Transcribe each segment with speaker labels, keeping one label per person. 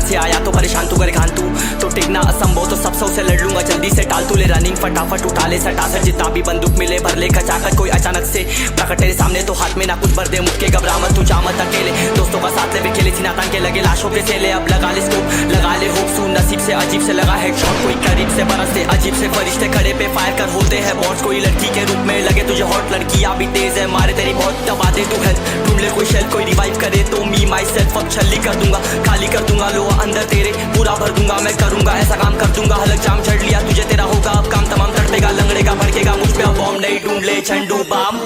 Speaker 1: से आया तो परेशान तू करे खान तू तो टिकना असंभव तो सब से लड़ लूंगा जल्दी से टाल तू ले रनिंग फटाफट उठा ले सटासट जितना भी बंदूक मिले भर ले खचाखट कोई अचानक से प्रकट तेरे सामने तो हाथ में ना कुछ भर दे मुक्के घबरा मत तू जा मत अकेले दोस्तों का साथ ले भी खेले सीना तान के लगे लाशों के सेले अब लगा ले स्कोप लगा ले होप सू नसीब से अजीब से लगा हेडशॉट कोई करीब से बरसते अजीब से फरिश्ते खड़े पे फायर कर होते हैं बॉन्ड्स कोई लड़की के रूप में लगे तुझे हॉट लड़कियां भी तेज है मारे तेरी बहुत दबा दे तू हेल्थ ढूंढ ले कोई शेल कोई रिवाइव करे तो मी माई सेल्फ अब छल्ली कर दूंगा खाली कर दूंगा लो अंदर तेरे पूरा भर दूंगा मैं करूंगा ऐसा काम कर दूंगा हलक जाम चढ़ लिया तुझे तेरा होगा अब काम तमाम तड़पेगा लंगड़ेगा भड़केगा मुझ पे अब बॉम्ब नहीं ढूंढ ले झंडू balm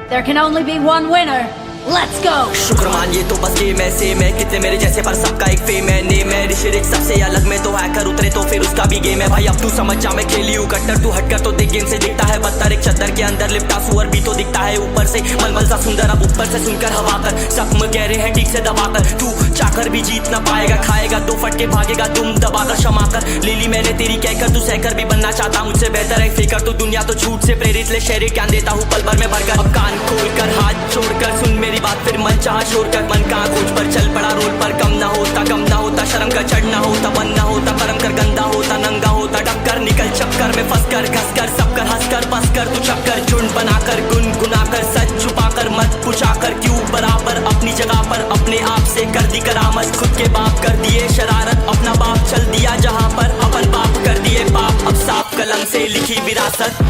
Speaker 2: There can only be one winner. Let's go!
Speaker 1: शुक्र मान ये तो बस गेम ऐसे मैं कितने मेरे जैसे पर सबका एक फेम है नेम है ऋषिरिक सबसे अलग में तो हैकर उतरे तो फिर उसका भी गेम है भाई अब तू समझ जा मैं खेली हूँ कट्टर तू हटकर तो देख गेम से दिखता है बदतर एक चद्दर के अंदर लिपटा सुअर भी तो दिखता है ऊपर से मलमल सा सुंदर अब ऊपर से सुनकर हवा कर जख्म गहरे हैं ठीक से दबाकर तू चाकर भी जीत ना पाएगा खाएगा दो फटके भागेगा तुम दबाकर क्षमा कर ले ली मैंने तेरी कहकर तू सहकर भी बनना चाहता मुझसे बेहतर है फेकर तो दुनिया तो झूठ से प्रेरित ले शहरी क्या देता हूँ पल भर में भरकर अब कान खोलकर हाथ छोड़कर सुन मेरी बात फिर मन चाह शोर कर मन कहाँ खोज पर चल पड़ा रोल पर कम ना होता शर्म का चढ़ना होता बन ना होता परम कर गंदा होता नंगा होता टक्कर निकल चक्कर में फंस कर घस कर सब कर हंस कर बस कर तू चक्कर झुंड बनाकर गुनगुनाकर सच छुपाकर मत पूछाकर क्यों बराबर अपनी जगह पर अपने आप से कर दी करामत खुद के बाप कर दिए शरारत अपना बाप चल दिया जहाँ पर अपन बाप कर दिए बाप अब साफ कलम से लिखी विरासत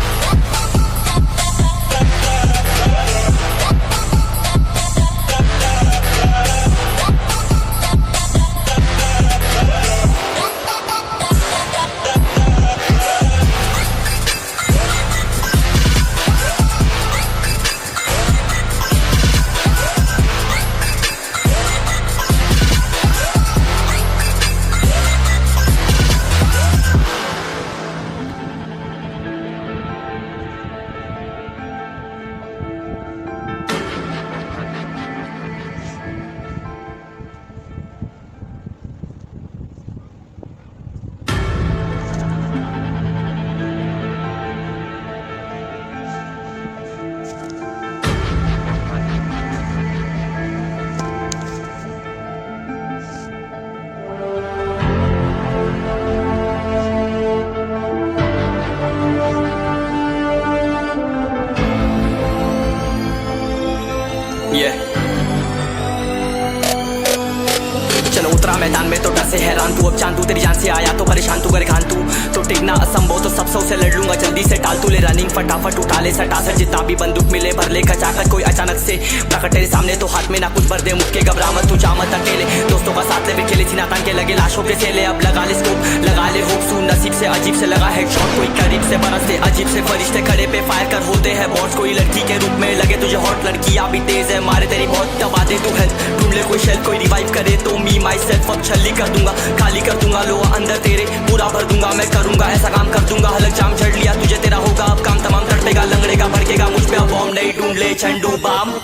Speaker 1: चलो उतरा मैदान में तो डर से हैरान तू अब चांद तू तेरी जान से आया तो परेशान तू करे खान तू तो टिकना असंभव तो सब से लड़ लूंगा जल्दी से टाल तू ले रनिंग फटाफट उठा ले सटासट जितना भी बंदूक मिले भर ले खचाखट कोई अचानक से प्रकट तेरे सामने तो हाथ में ना कुछ भर दे मुक्के घबरा मत तू जा मत अकेले दोस्तों का साथ ले भी खेले सीना तान के लगे लाशों के सेले अब लगा ले स्कोप लगा ले होप सू नसीब से अजीब से लगा हेडशॉट कोई करीब से बरसते अजीब से फरिश्ते खड़े पे फायर कर होते हैं बॉन्ड्स कोई लड़की के रूप में लगे तुझे हॉट लड़कियां भी तेज है मारे तेरी बहुत दबा दे तू हेल्थ ढूंढ ले कोई शेल कोई रिवाइव करे तो मी माई सेल्फ अब छल्ली कर दूंगा खाली कर दूंगा लो अंदर तेरे पूरा भर दूंगा मैं करूंगा ऐसा काम कर दूंगा हलक जाम चढ़ लिया तुझे तेरा होगा अब काम तमाम तड़पेगा लंगड़ेगा भड़केगा मुझ पे अब बॉम्ब नहीं ढूंढ ले झंडू balm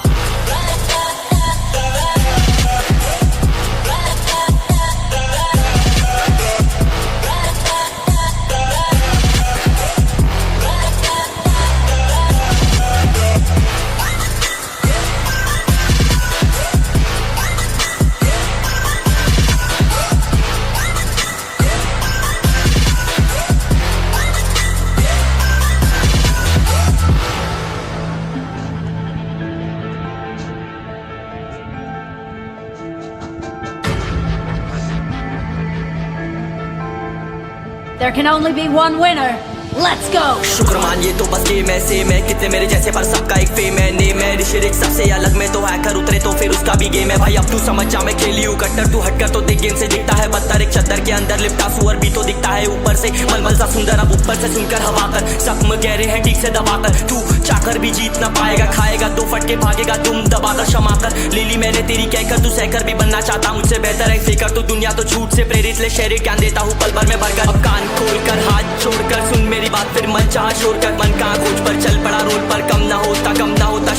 Speaker 2: There can only be one winner. Let's go!
Speaker 1: शुक्र मान ये तो बस गेम ऐसे मैं कितने मेरे जैसे पर सबका एक फेम है नेम है ऋषिरिक सबसे अलग में तो हैकर उतरे तो फिर उसका भी गेम है भाई अब तू समझ जा मैं खेली हूँ कट्टर तू हटकर तो देख गेम से दिखता है बदतर एक चद्दर के अंदर लिपटा सुअर भी तो दिखता है ऊपर से मलमल सा सुंदर अब ऊपर से सुनकर हवा कर जख्म गहरे हैं ठीक से दबाकर तू चाकर भी जीत ना पाएगा खाएगा दो फटके भागेगा तुम दबाकर क्षमा कर ले ली मैंने तेरी कहकर तू सहकर भी बनना चाहता मुझसे बेहतर है फेकर तो दुनिया तो झूठ से प्रेरित ले शहरी ज्ञान देता हूँ पल भर में भरकर अब कान खोल कर हाथ छोड़कर सुन मेरी बात फिर मन चाह शोर कर मन कहाँ खोज पर चल पड़ा रोड पर कम ना होता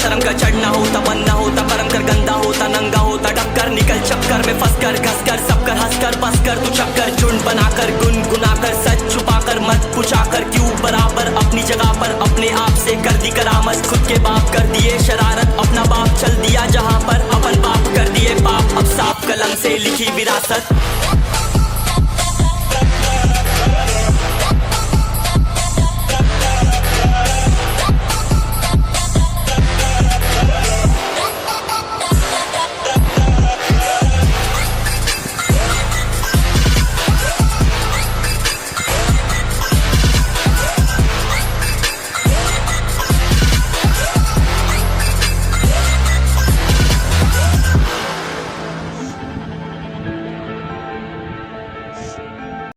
Speaker 1: शर्म का चढ़ना होता बन ना होता परम कर गंदा होता नंगा होता टक्कर निकल चक्कर में फंस कर घस कर सब कर हंस कर बस कर तू चक्कर झुंड बनाकर गुनगुनाकर सच छुपाकर मत पुछाकर क्यों बराबर अपनी जगह पर अपने आप से कर दी करामत खुद के बाप कर दिए शरारत अपना बाप चल दिया जहाँ पर अपन बाप कर दिए बाप अब साफ कलम से लिखी विरासत